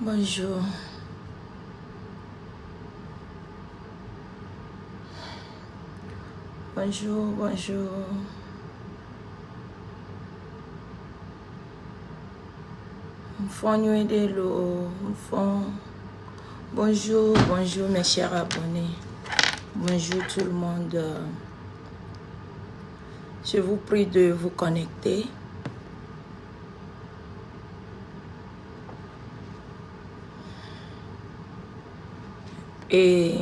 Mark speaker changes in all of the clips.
Speaker 1: Bonjour. Bonjour, bonjour. Bonjour mes chers abonnés. Bonjour tout le monde. Je vous prie de vous connecter. Et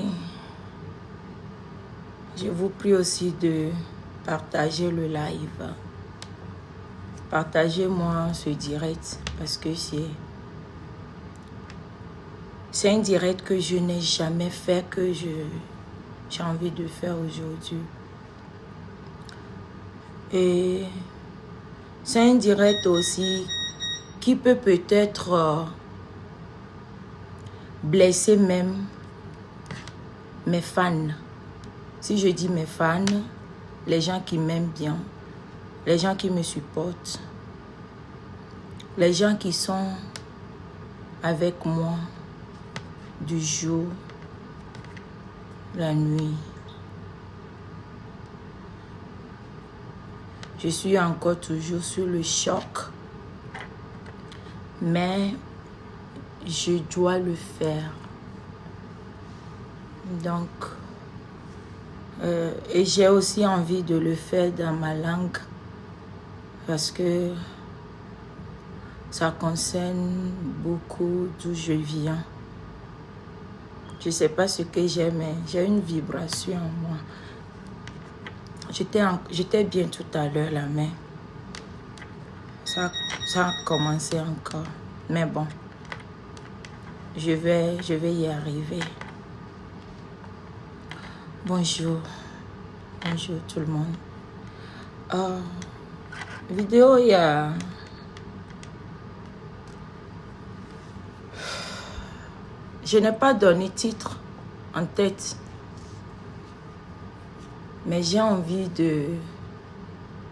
Speaker 1: je vous prie aussi de partager le live. Partagez-moi ce direct parce que c'est un direct que je n'ai jamais fait, que j'ai envie de faire aujourd'hui. Et c'est un direct aussi qui peut peut-être blesser même mes fans. Si je dis mes fans, les gens qui m'aiment bien, les gens qui me supportent, les gens qui sont avec moi du jour, la nuit. Je suis encore toujours sur le choc, mais je dois le faire. Donc, et j'ai aussi envie de le faire dans ma langue parce que ça concerne beaucoup d'où je viens. Je ne sais pas ce que j'ai, mais j'ai une vibration en moi. J'étais bien tout à l'heure là, mais ça a commencé encore. Mais bon, je vais y arriver. Bonjour. Bonjour tout le monde. Vidéo, il y a... Je n'ai pas donné titre en tête. Mais j'ai envie de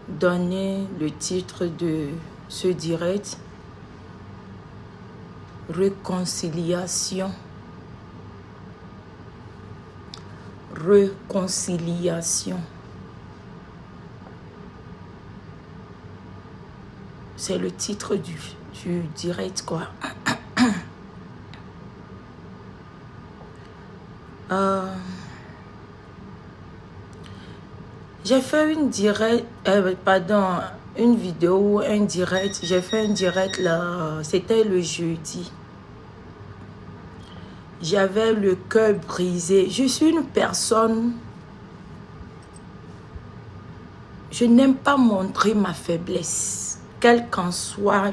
Speaker 1: donner le titre de ce direct. Réconciliation. Réconciliation. C'est le titre du direct, quoi. J'ai fait une vidéo ou un direct. J'ai fait un direct là, c'était le jeudi. J'avais le cœur brisé. Je suis une personne, je n'aime pas montrer ma faiblesse. Quel qu'en soit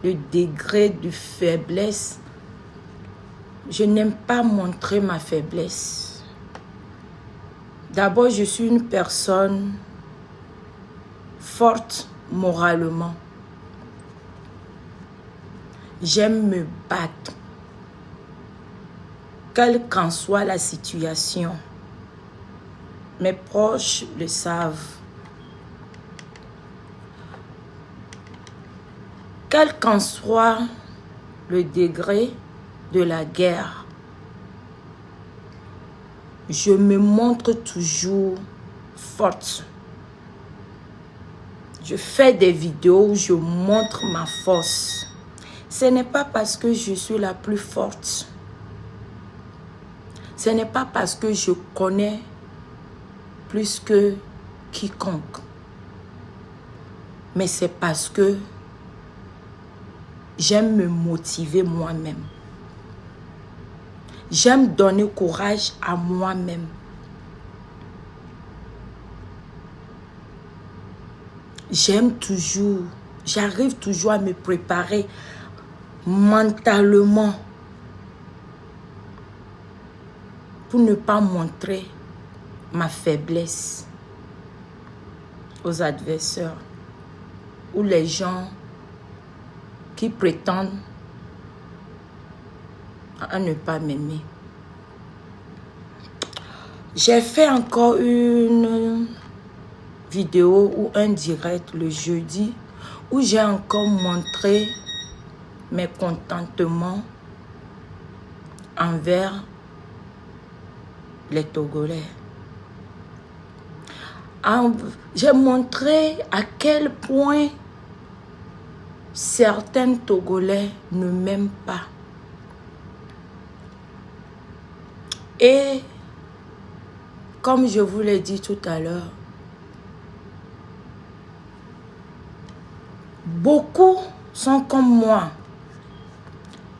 Speaker 1: le degré de faiblesse, je n'aime pas montrer ma faiblesse. D'abord, je suis une personne forte moralement. J'aime me battre. Quelle qu'en soit la situation. Mes proches le savent. Quel qu'en soit le degré de la guerre, je me montre toujours forte. Je fais des vidéos où je montre ma force. Ce n'est pas parce que je suis la plus forte. Ce n'est pas parce que je connais plus que quiconque. Mais c'est parce que j'aime me motiver moi-même. J'aime donner courage à moi-même. J'arrive toujours à me préparer mentalement pour ne pas montrer ma faiblesse aux adversaires ou les gens qui prétendent à ne pas m'aimer. J'ai fait encore une vidéo ou un direct le jeudi où j'ai encore montré mes contentements envers les Togolais. J'ai montré à quel point certains Togolais ne m'aiment pas. Et comme je vous l'ai dit tout à l'heure, beaucoup sont comme moi,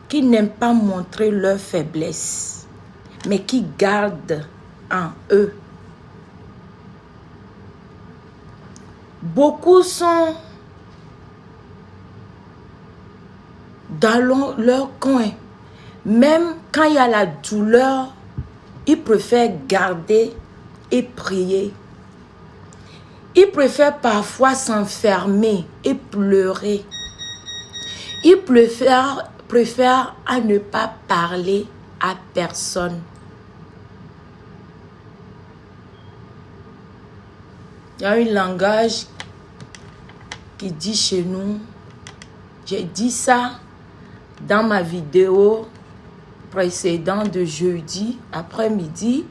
Speaker 1: qui n'aiment pas montrer leur faiblesse, mais qui gardent en eux. Beaucoup sont dans leur coin. Même quand il y a la douleur, ils préfèrent garder et prier. Ils préfèrent parfois s'enfermer et pleurer. Ils préfèrent à ne pas parler à personne. Il y a un langage qui dit chez nous, j'ai dit ça dans ma vidéo précédente de jeudi après-midi,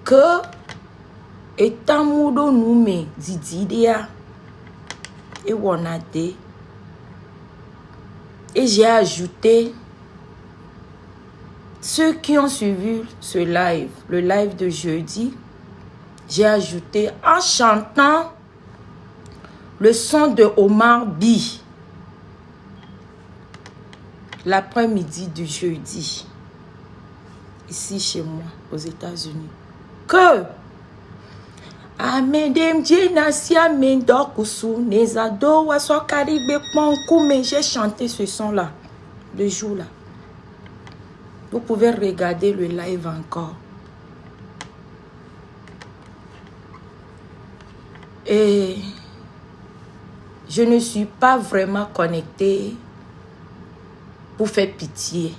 Speaker 1: que etamudo nume dididia et wonade. Et j'ai ajouté, ceux qui ont suivi ce live, le live de jeudi, j'ai ajouté en chantant le son de Omar B l'après-midi du jeudi, ici chez moi, aux États-Unis, que j'ai chanté ce son-là, le jour-là. Vous pouvez regarder le live encore. Et je ne suis pas vraiment connectée pour faire pitié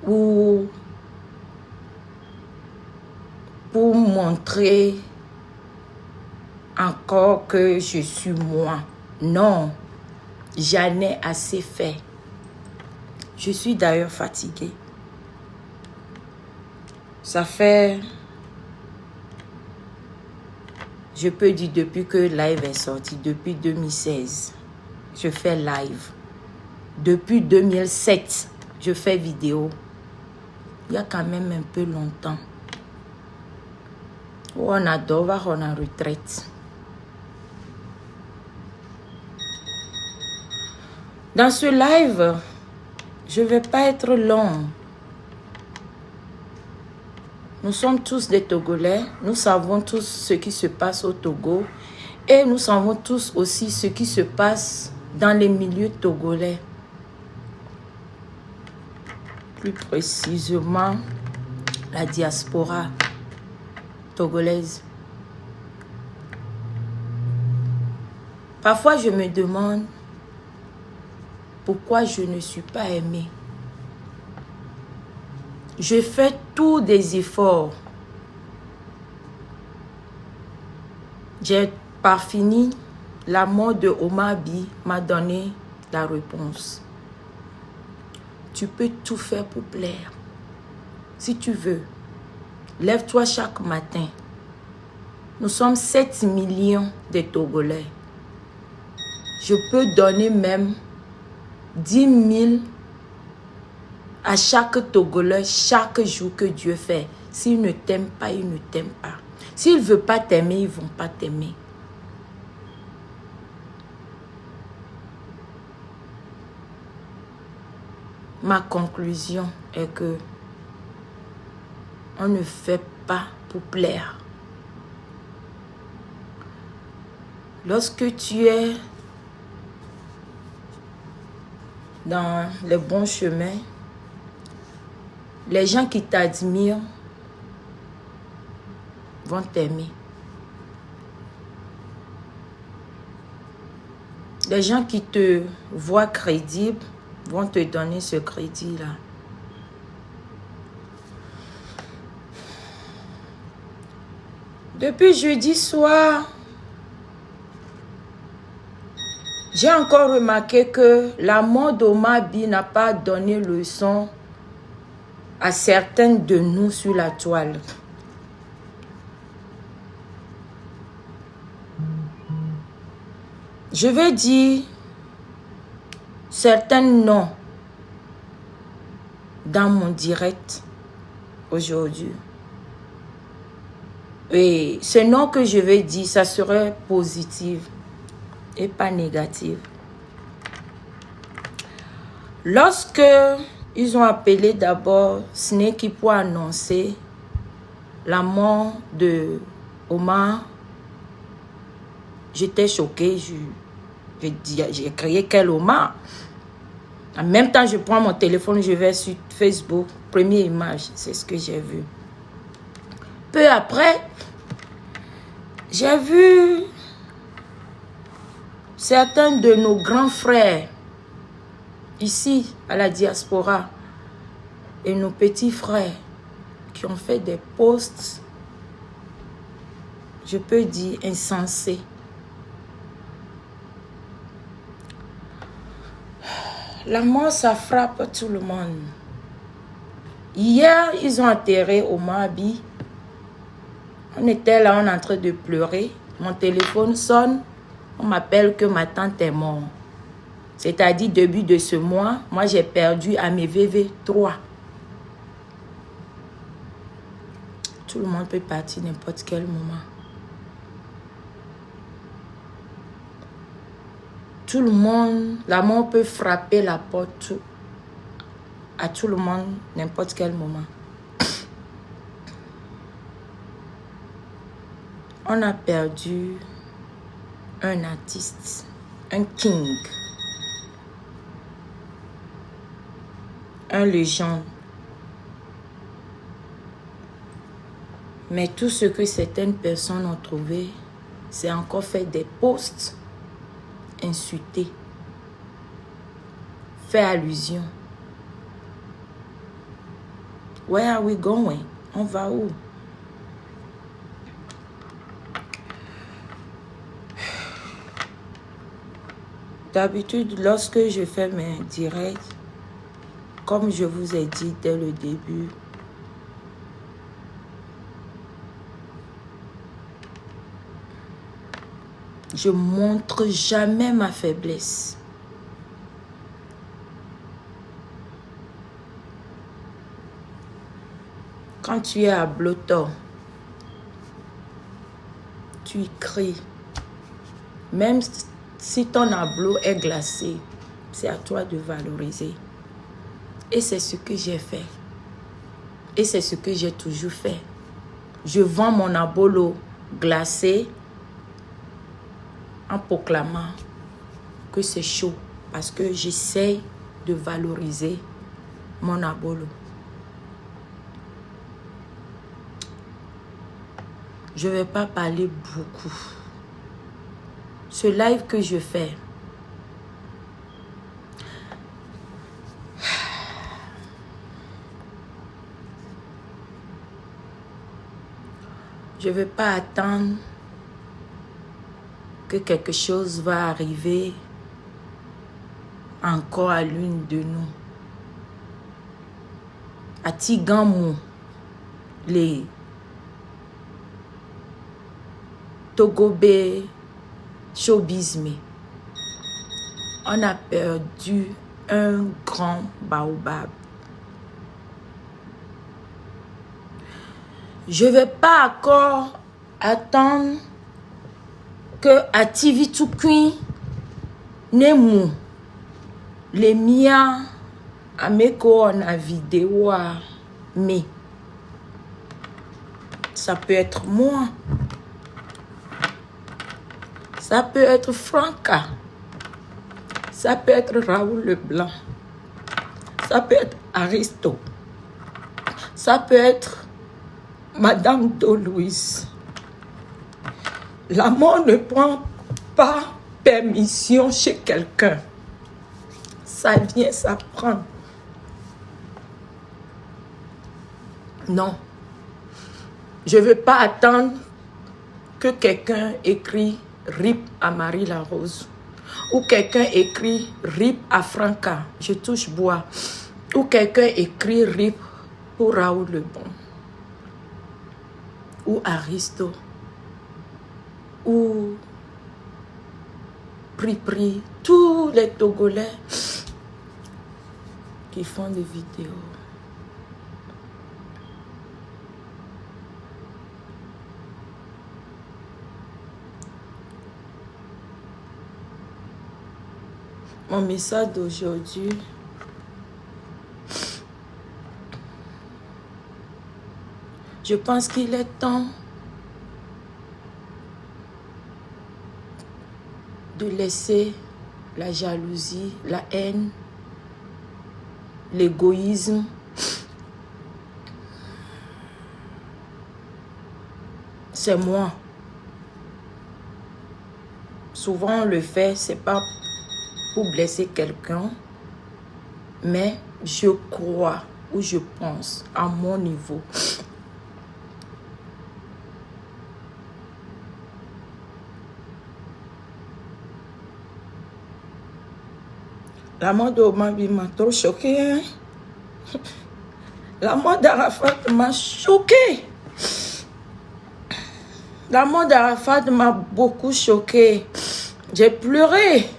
Speaker 1: ou pour montrer encore que je suis moi. Non, j'en ai assez fait. Je suis d'ailleurs fatiguée. Ça fait, je peux dire depuis que live est sorti, depuis 2016, je fais live. Depuis 2007, je fais vidéo. Il y a quand même un peu longtemps. On adore voir en retraite. Dans ce live, je ne vais pas être long. Nous sommes tous des Togolais. Nous savons tous ce qui se passe au Togo. Et nous savons tous aussi ce qui se passe dans les milieux togolais. Plus précisément, la diaspora togolaise. Parfois, je me demande pourquoi je ne suis pas aimée. Je fais tous des efforts. J'ai pas fini. La mort de Omar B m'a donné la réponse. Tu peux tout faire pour plaire. Si tu veux, lève-toi chaque matin. Nous sommes 7 millions de Togolais. Je peux donner même 10 000 à chaque Togolais chaque jour que Dieu fait. S'il ne t'aime pas, il ne t'aime pas. S'il ne veut pas t'aimer, ils ne vont pas t'aimer. Ma conclusion est que on ne fait pas pour plaire. Lorsque tu es dans les bons chemins, les gens qui t'admirent vont t'aimer. Les gens qui te voient crédible vont te donner ce crédit-là. Depuis jeudi soir, j'ai encore remarqué que la mort d'Omar B n'a pas donné leçon à certains de nous sur la toile. Je vais dire certains noms dans mon direct aujourd'hui. Et ce nom que je vais dire, ça serait positif et pas négatif. Lorsque ils ont appelé d'abord Snake pour annoncer la mort de Omar, j'étais choquée. J'ai crié quel Omar. En même temps, je prends mon téléphone, je vais sur Facebook. Première image, c'est ce que j'ai vu. Peu après, j'ai vu certains de nos grands frères ici à la diaspora et nos petits frères qui ont fait des posts, je peux dire, insensés. La mort, ça frappe tout le monde. Hier, ils ont enterré Omar Abi. On était là, on est en train de pleurer. Mon téléphone sonne. On m'appelle que ma tante est morte. C'est-à-dire, début de ce mois, moi, j'ai perdu à mes VV 3. Tout le monde peut partir n'importe quel moment. Tout le monde, la mort peut frapper la porte à tout le monde, n'importe quel moment. On a perdu un artiste, un king, un légende. Mais tout ce que certaines personnes ont trouvé, c'est encore fait des posts insultés, fait allusion. Where are we going? On va où? D'habitude, lorsque je fais mes directs, comme je vous ai dit dès le début, je ne montre jamais ma faiblesse. Quand tu es à Bloto, tu cries. Même si ton ablo est glacé, c'est à toi de valoriser. Et c'est ce que j'ai fait. Et c'est ce que j'ai toujours fait. Je vends mon abolo glacé en proclamant que c'est chaud parce que j'essaie de valoriser mon abolo. Je ne vais pas parler beaucoup. Ce live que je fais, je ne vais pas attendre que quelque chose va arriver encore à l'une de nous. À Tigamou, les Togobé, Showbizme, on a perdu un grand baobab. Je ne vais pas encore attendre que à TV Tukui, Nemu, les miens, à mes cornes vidéo, mais ça peut être moi. Ça peut être Franca. Ça peut être Raoul Leblanc. Ça peut être Aristo. Ça peut être Madame Dolouise. La mort ne prend pas permission chez quelqu'un. Ça vient, ça prend. Non. Je ne veux pas attendre que quelqu'un écrit RIP à Marie Larose. Ou quelqu'un écrit RIP à Franca. Je touche bois. Ou quelqu'un écrit RIP ou Raoul Lebon, ou Aristo, ou Pri, tous les Togolais qui font des vidéos. Mon message d'aujourd'hui, je pense qu'il est temps de laisser la jalousie, la haine, l'égoïsme, c'est moi. Souvent on le fait, c'est pas pour blesser quelqu'un, mais je crois ou je pense à mon niveau. La mort d'Omabi m'a trop choqué. Hein? La mort d'Arafat m'a choqué. La mort d'Arafat m'a beaucoup choqué. J'ai pleuré.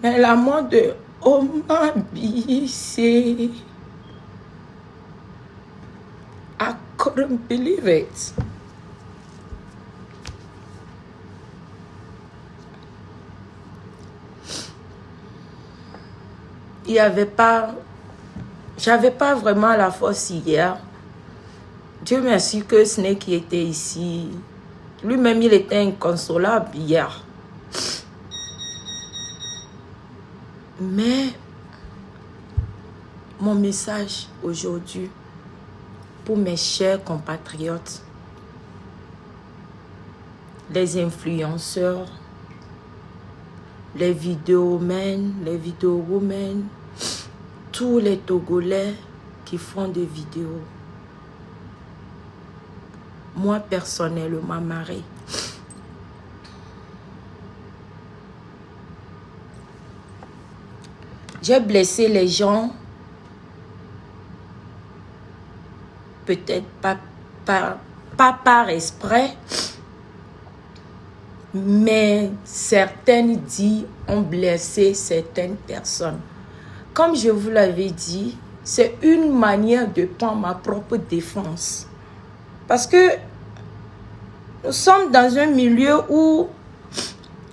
Speaker 1: Mais la mort de Omabi, c'est... I couldn't believe it. Il y avait pas... J'avais pas vraiment la force hier. Dieu merci que Snake qui était ici. Lui-même, il était inconsolable hier. Mais mon message aujourd'hui pour mes chers compatriotes, les influenceurs, les vidéomens, les vidéowomen, tous les Togolais qui font des vidéos. Moi, personnellement, Marie, j'ai blessé les gens, peut-être pas par exprès, mais certaines dit ont blessé certaines personnes. Comme je vous l'avais dit, c'est une manière de prendre ma propre défense. Parce que nous sommes dans un milieu où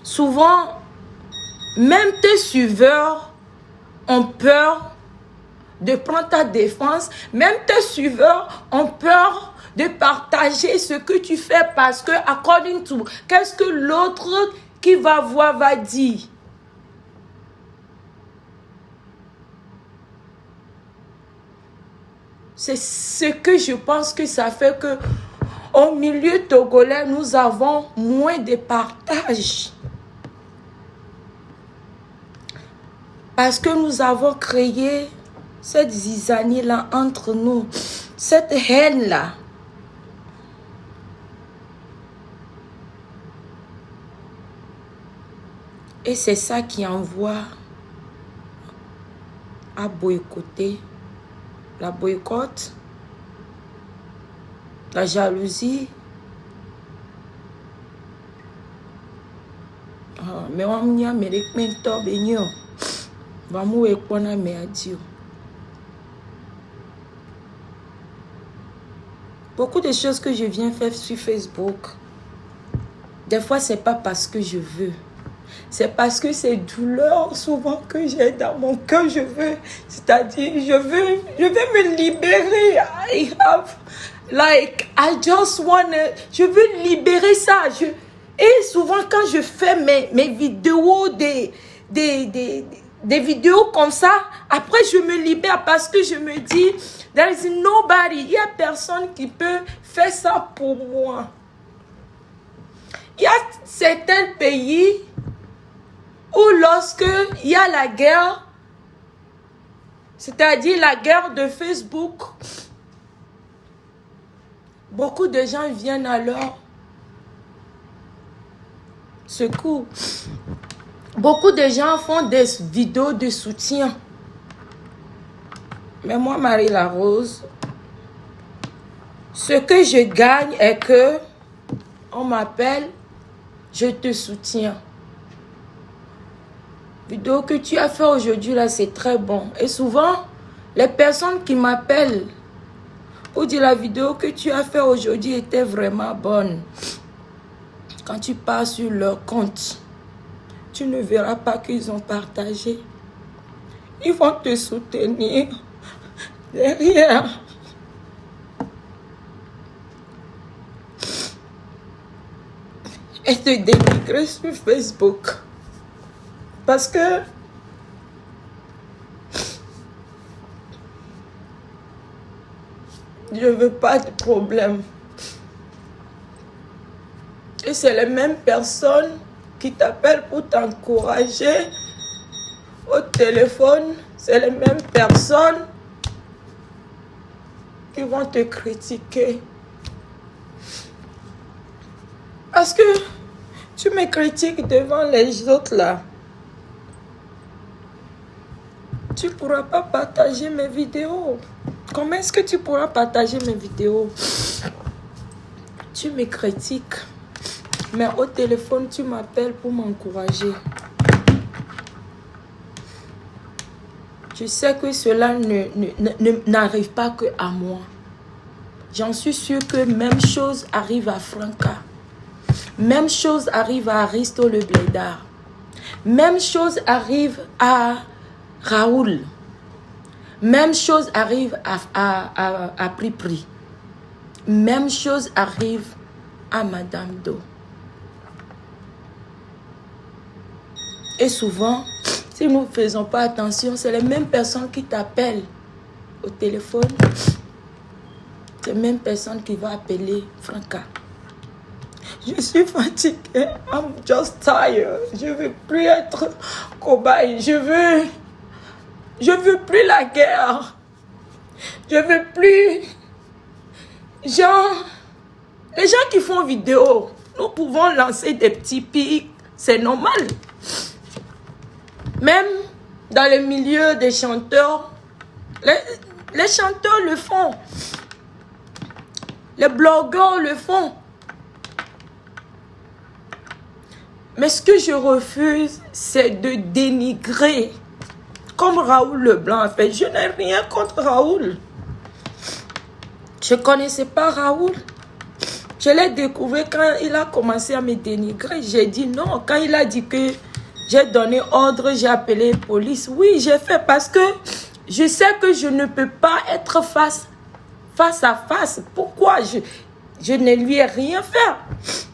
Speaker 1: souvent, même tes suiveurs ont peur de prendre ta défense. Même tes suiveurs ont peur de partager ce que tu fais parce que, according to, qu'est-ce que l'autre qui va voir va dire. C'est ce que je pense que ça fait que au milieu togolais, nous avons moins de partage. Parce que nous avons créé cette zizanie-là entre nous, cette haine-là. Et c'est ça qui envoie à boycotter. La boycott, la jalousie. Mais on y a médicaments bénio. Vamos écouter mes adieux. Beaucoup de choses que je viens faire sur Facebook, des fois c'est pas parce que je veux. C'est parce que ces douleurs souvent que j'ai dans mon cœur, je veux, c'est-à-dire je veux me libérer. I just wanna, je veux libérer ça. Et souvent quand je fais mes vidéos, des vidéos comme ça, après je me libère parce que je me dis, there is nobody, il n'y a personne qui peut faire ça pour moi. Il y a certains pays où lorsque il y a la guerre, c'est-à-dire la guerre de Facebook, beaucoup de gens viennent à leur secours. Beaucoup de gens font des vidéos de soutien. Mais moi, Marie Larose, ce que je gagne est que on m'appelle, je te soutiens. Vidéo que tu as fait aujourd'hui là, c'est très bon. Et souvent, les personnes qui m'appellent pour dire la vidéo que tu as fait aujourd'hui était vraiment bonne. Quand tu pars sur leur compte, tu ne verras pas qu'ils ont partagé. Ils vont te soutenir derrière. Et te dénigrer sur Facebook. Parce que je ne veux pas de problème. Et c'est les mêmes personnes qui t'appellent pour t'encourager au téléphone. C'est les mêmes personnes qui vont te critiquer. Parce que tu me critiques devant les autres là. Tu ne pourras pas partager mes vidéos. Comment est-ce que tu pourras partager mes vidéos? Tu me critiques. Mais au téléphone, tu m'appelles pour m'encourager. Je sais que cela n'arrive pas que à moi. J'en suis sûre que même chose arrive à Franca. Même chose arrive à Aristo le Blédard. Même chose arrive à Raoul. Même chose arrive à Pripri. Même chose arrive à Madame Do. Et souvent, si nous ne faisons pas attention, c'est les mêmes personnes qui t'appellent au téléphone. C'est les mêmes personnes qui vont appeler Franca. Je suis fatiguée. I'm just tired. Je ne veux plus être cobaye. Je veux plus la guerre. Je veux plus... Les gens qui font vidéo, nous pouvons lancer des petits pics. C'est normal. Même dans le milieu des chanteurs, les chanteurs le font. Les blogueurs le font. Mais ce que je refuse, c'est de dénigrer. Comme Raoul Leblanc a fait. Je n'ai rien contre Raoul. Je ne connaissais pas Raoul. Je l'ai découvert quand il a commencé à me dénigrer. J'ai dit non. Quand il a dit que j'ai donné ordre, j'ai appelé la police. Oui, j'ai fait parce que je sais que je ne peux pas être face à face. Pourquoi je ne lui ai rien fait?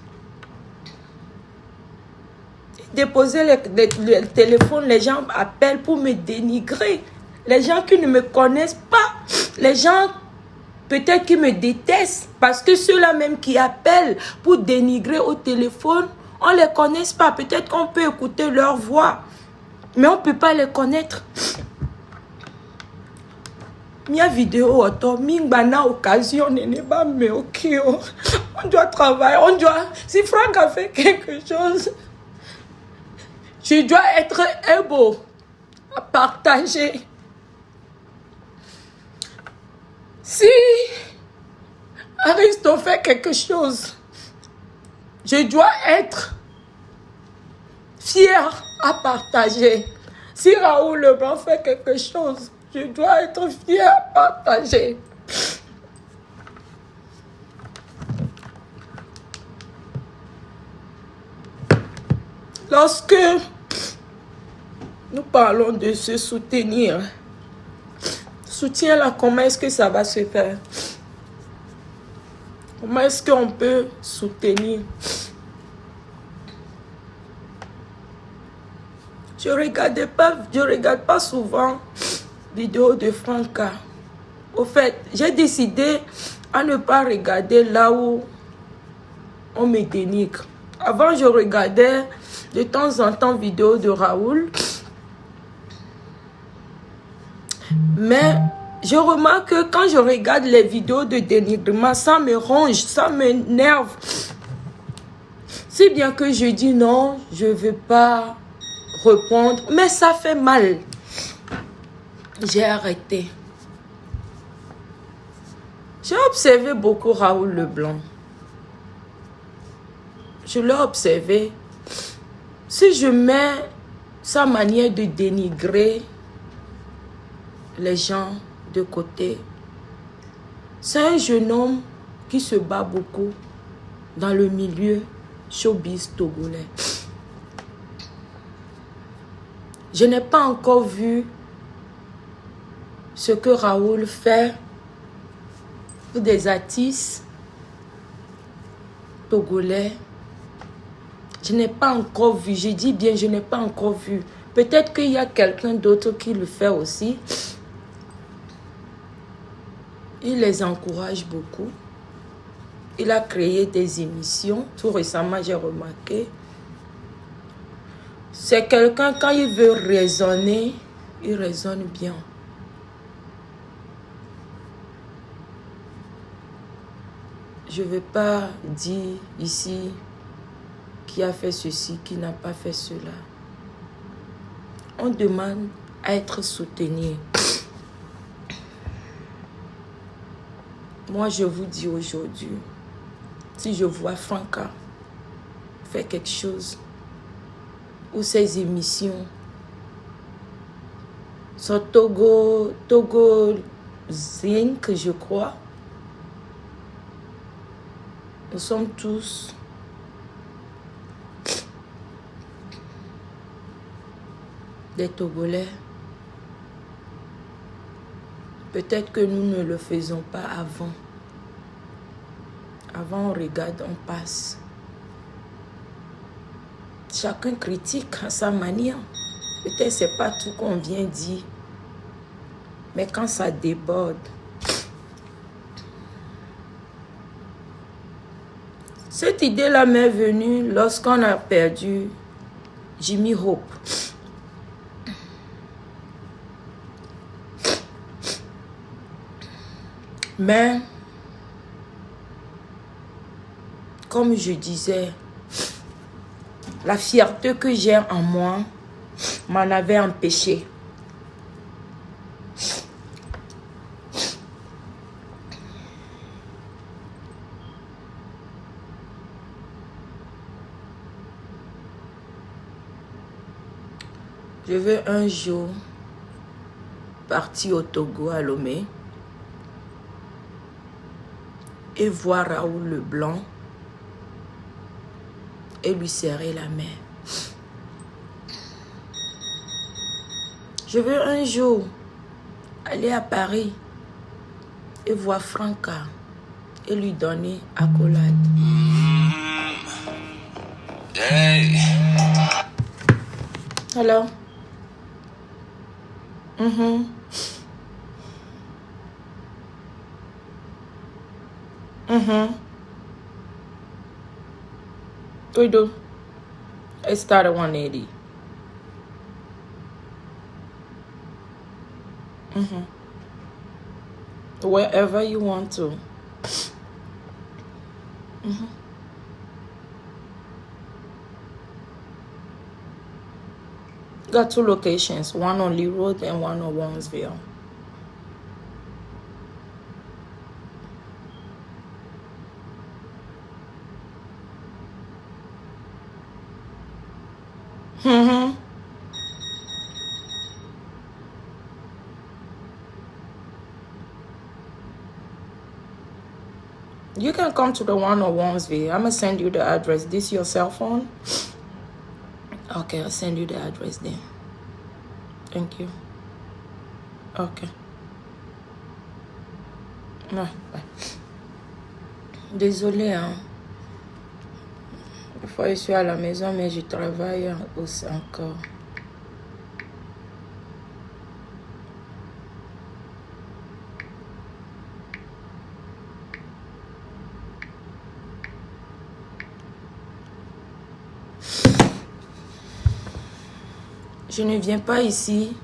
Speaker 1: Déposer le téléphone, les gens appellent pour me dénigrer. Les gens qui ne me connaissent pas, les gens peut-être qui me détestent, parce que ceux-là même qui appellent pour dénigrer au téléphone, on ne les connaît pas. Peut-être qu'on peut écouter leur voix, mais on ne peut pas les connaître. Mia vidéo auto mingbana occasion n'est pas mais ok. On doit travailler, on doit. Si Franck a fait quelque chose, je dois être able à partager. Si Aristo fait quelque chose, je dois être fier à partager. Si Raoul Leblanc fait quelque chose, je dois être fier à partager. Lorsque nous parlons de se soutenir, soutien-là, comment est-ce que ça va se faire? Comment est-ce qu'on peut soutenir? Je regarde pas souvent vidéos de Franca. Au fait, j'ai décidé à ne pas regarder là où on me dénigre. Avant, je regardais de temps en temps vidéos de Raoul. Mais je remarque que quand je regarde les vidéos de dénigrement, ça me ronge, ça m'énerve. Si bien que je dis non, je ne veux pas répondre. Mais ça fait mal. J'ai arrêté. J'ai observé beaucoup Raoul Leblanc. Je l'ai observé. Si je mets sa manière de dénigrer les gens de côté, c'est un jeune homme qui se bat beaucoup dans le milieu showbiz togolais. Je n'ai pas encore vu ce que Raoul fait pour des artistes togolais. Je n'ai pas encore vu, je dis bien, je n'ai pas encore vu. Peut-être qu'il y a quelqu'un d'autre qui le fait aussi. Il les encourage beaucoup. Il a créé des émissions. Tout récemment, j'ai remarqué. C'est quelqu'un, quand il veut raisonner, il raisonne bien. Je ne vais pas dire ici qui a fait ceci, qui n'a pas fait cela. On demande à être soutenu. Moi, je vous dis aujourd'hui, si je vois Franca faire quelque chose, ou ses émissions, son Togo Zinc, je crois, nous sommes tous des Togolais. Peut-être que nous ne le faisons pas avant. Avant, on regarde, on passe. Chacun critique à sa manière. Peut-être c'est pas tout qu'on vient dire. Mais quand ça déborde, cette idée-là m'est venue lorsqu'on a perdu Jimmy Hope. Mais, comme je disais, la fierté que j'ai en moi m'en avait empêché. Je veux un jour partir au Togo, à Lomé, et voir Raoul Leblanc et lui serrer la main. Je veux un jour aller à Paris et voir Franca et lui donner accolade. Hey. Hello. We do. It started 180. Wherever you want to. Got 2 locations, one on Lee Road and one on Wangsville. You can come to the one on Wangsville. I'm gonna send you the address. This your cell phone? Okay, I'll send you the address then. Thank you. Okay. Ah, bye. Désolée, hein. Des fois, je suis à la maison, mais je travaille aussi encore. Je ne viens pas ici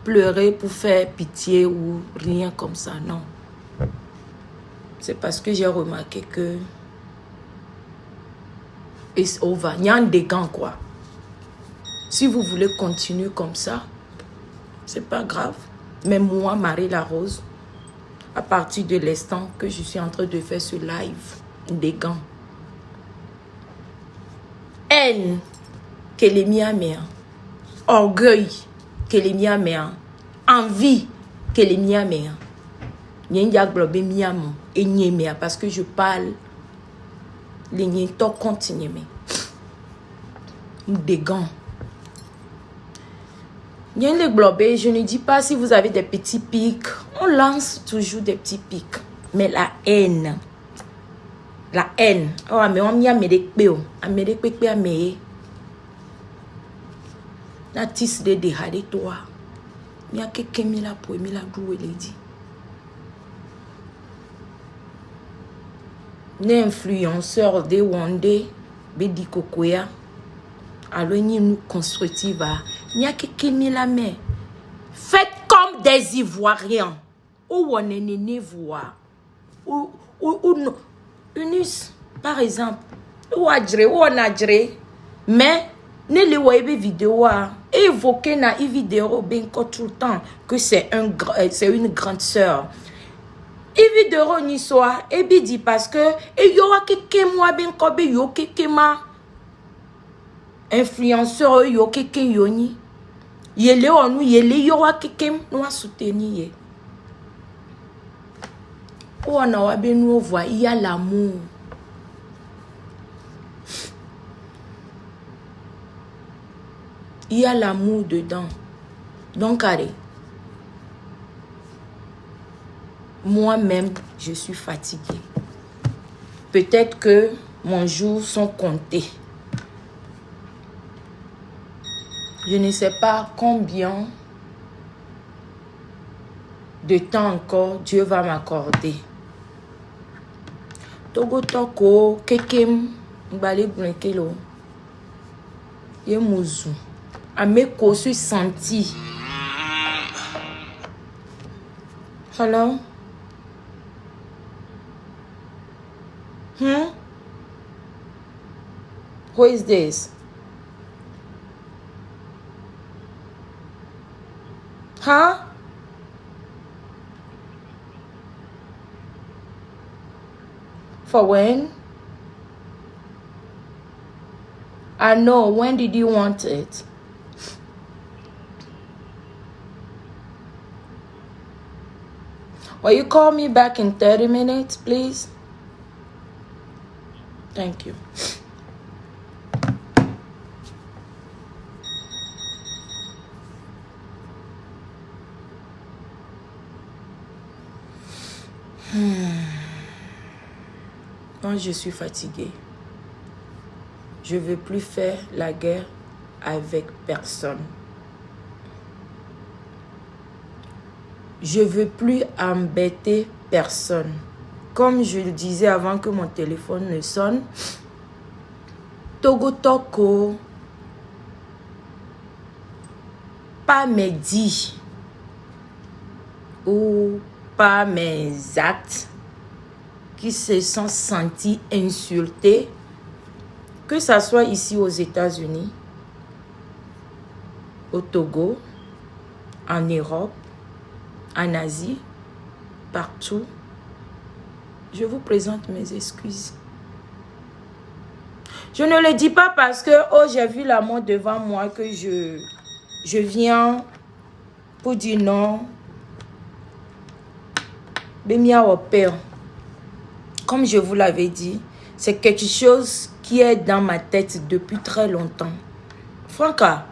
Speaker 1: pleurer pour faire pitié ou rien comme ça, non. C'est parce que j'ai remarqué que it's over. Il y a un dégât, quoi. Si vous voulez continuer comme ça, c'est pas grave. Mais moi, Marie Larose, à partir de l'instant que je suis en train de faire ce live des gants. Haine que les miens, orgueil que les miens, envie que les miens, parce que je parle les nientons continuent des gants. Je ne dis pas si vous avez des petits pics. On lance toujours des petits pics. Mais la haine. La haine. Oh, mais on y a mis des péos. On met des péos à me. La tisse de déhade toi. Il y a quelqu'un qui l'a pour me la doué les dit. L'influenceur de Wande, Bedi Kokoya. Alors, nous constructive. Il y a quelqu'un qui la met. Faites comme des Ivoiriens. Où on est né voir. Ou Unis, par exemple. Ou on adjre. Mais, ne le voyez pas vidéo. Évoquez dans une vidéo bien tout le temps que c'est une grande sœur. Et vidéo ni soit. Et dit parce que. Et y aura quelqu'un moi bien comme yo quelqu'un ma. Influenceur yo quelqu'un yoni. Yele onu yele yo wa quelqu'un nous soutenir. On a bien nous voir il y a l'amour. Il y a l'amour dedans. Donc allez. Moi-même, je suis fatiguée. Peut-être que mon jour sont comptés. Je ne sais pas combien de temps encore Dieu va m'accorder. Togo toko kekem mbale brinkelo. Ye muzu. Ameko suis senti. Hello? Who is this? Huh? For when? I know. When did you want it? Will you call me back in 30 minutes, please? Thank you. Moi, je suis fatiguée. Je ne veux plus faire la guerre avec personne. Je ne veux plus embêter personne. Comme je le disais avant que mon téléphone ne sonne, Togo Toko, pas mes dits ou pas mes actes qui se sont sentis insultés, que ce soit ici aux États-Unis, au Togo, en Europe, en Asie, partout. Je vous présente mes excuses. Je ne le dis pas parce que, oh, j'ai vu la mort devant moi que je viens pour dire non. Bémia au père. Comme je vous l'avais dit, c'est quelque chose qui est dans ma tête depuis très longtemps. Franca.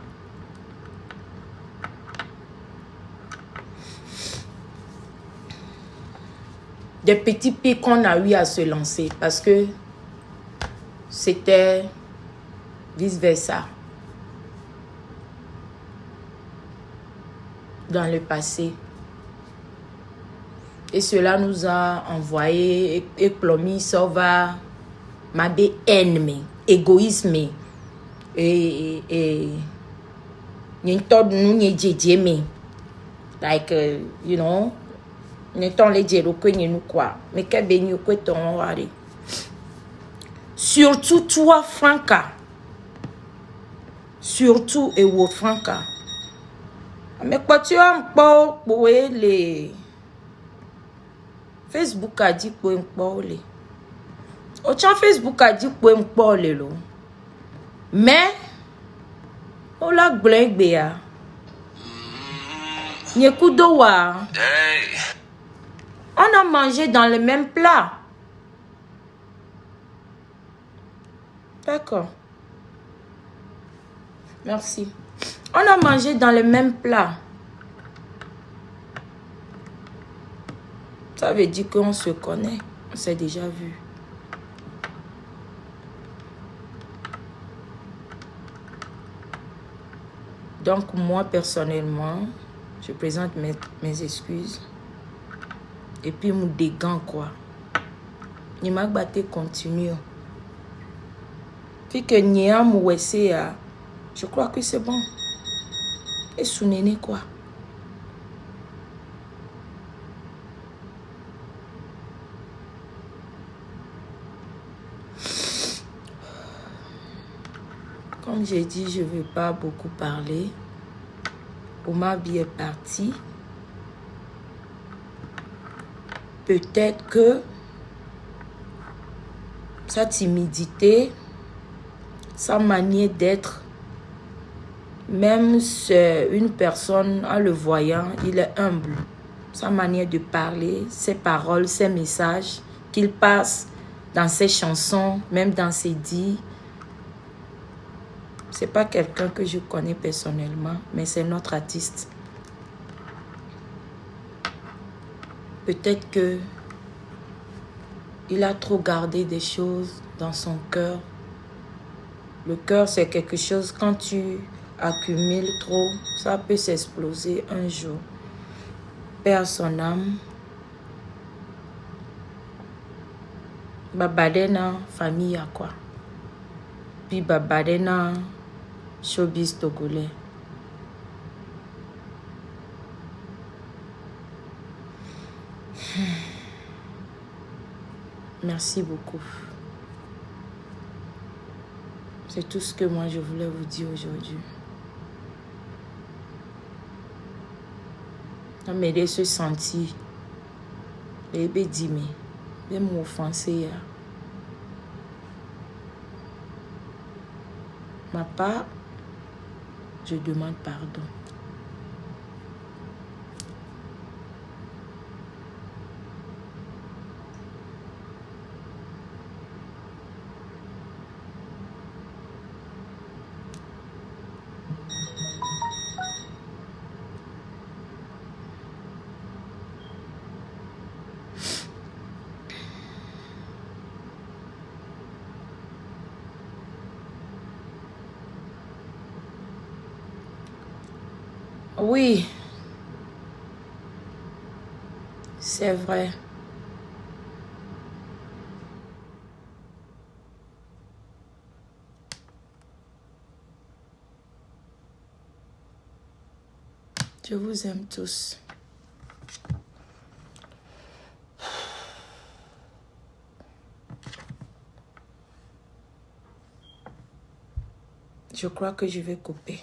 Speaker 1: Des petits pics qu'on a eu à se lancer parce que c'était vice-versa. Dans le passé. Et cela nous a envoyé et plomi sauva ma haine, égoïsme et nous like you know surtout toi Franca, surtout et wo Franca mais quoi tu as pour les Facebook a dit pour un parler. Au chat Facebook a dit pour un parler lo. Mais on la blague béa. Nyekudowa. On a mangé dans le même plat. D'accord. Merci. On a mangé dans le même plat. Ça veut dire qu'on se connaît. On s'est déjà vu. Donc, moi, personnellement, je présente mes excuses. Et puis, mon dégât, quoi. Il m'a battu continue. Puis que Nia Mouessé, je crois que c'est bon. Et Sounéné, quoi. Comme j'ai dit, je ne veux pas beaucoup parler. Oumabi est parti. Peut-être que sa timidité, sa manière d'être, même si une personne, en le voyant, il est humble. Sa manière de parler, ses paroles, ses messages qu'il passe dans ses chansons, même dans ses dits. C'est pas quelqu'un que je connais personnellement, mais c'est notre artiste. Peut-être que il a trop gardé des choses dans son cœur. Le cœur, c'est quelque chose, quand tu accumules trop, ça peut s'exploser un jour. Paix à son âme. Babadena, famille à quoi? Puis Babadena, showbiz togolais. Merci beaucoup. C'est tout ce que moi je voulais vous dire aujourd'hui. Ça m'aider à se sentir. Bébé dit, mais m'offenser. Ma part, je demande pardon. Oui, c'est vrai. Je vous aime tous. Je crois que je vais couper.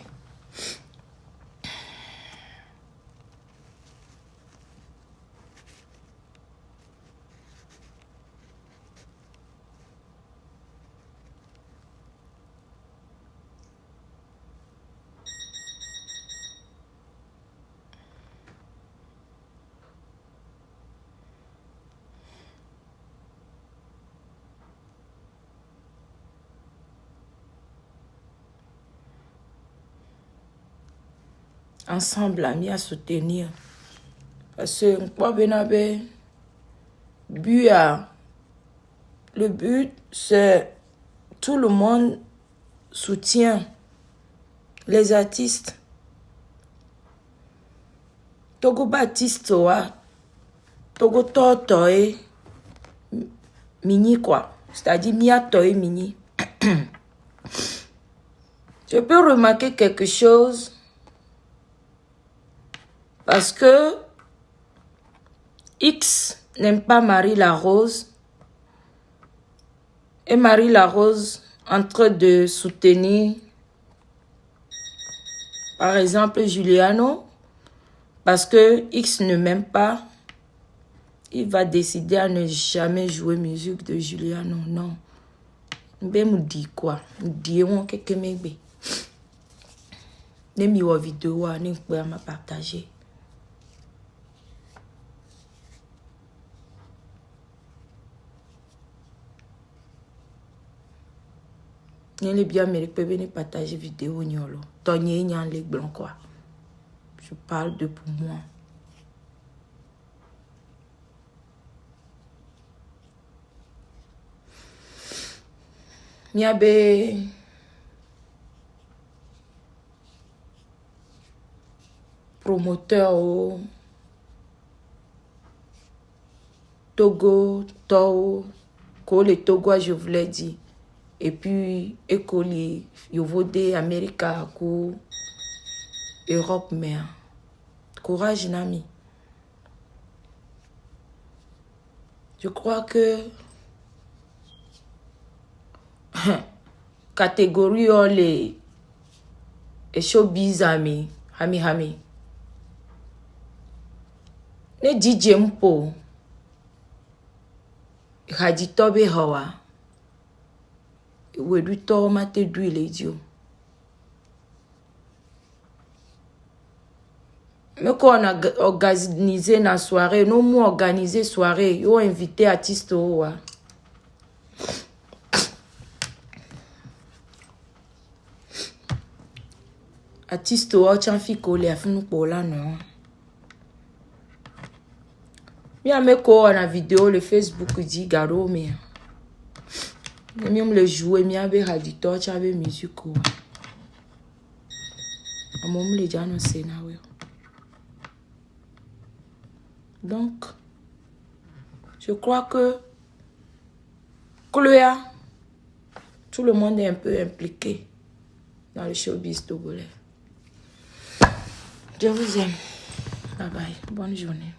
Speaker 1: Ensemble, amis, à soutenir. Parce que le but, c'est tout le monde soutient les artistes. Togo Baptiste, Togo Tortoy, Mini quoi. C'est-à-dire Mia Toy Mini. Je peux remarquer quelque chose. Parce que X n'aime pas Marie-La-Rose. Et Marie-La-Rose en train de soutenir, par exemple, Juliano. Parce que X ne m'aime pas. Il va décider à ne jamais jouer musique de Juliano. Non. Je me dis quoi? Je dis quelque chose. Je me vidéo, je peux partager. Je les bien mérité de partager vidéo. Les blancs quoi. Je parle de pour moi. Il y a des promoteurs au Togo, le Togo, je voulais dire. Et puis, école, il faut des Américains, Europe, mais courage, Nami. Je crois que catégorie les showbiz ami. Ne DJ mpo haditobe hawa wedu to mate du ledio. Mais quand on a organisé une soirée, nous avons organisé une soirée, ils ont invité artistes. Artistes, ils ont fait coller à fin pour là, non. Il y a une vidéo, le Facebook dit Garo, mais. Même le jouer, il y a des radiateurs, il y a des musiques. Donc, je crois que Chloé, tout le monde est un peu impliqué dans le showbiz togolais. Je vous aime. Bye bye. Bonne journée.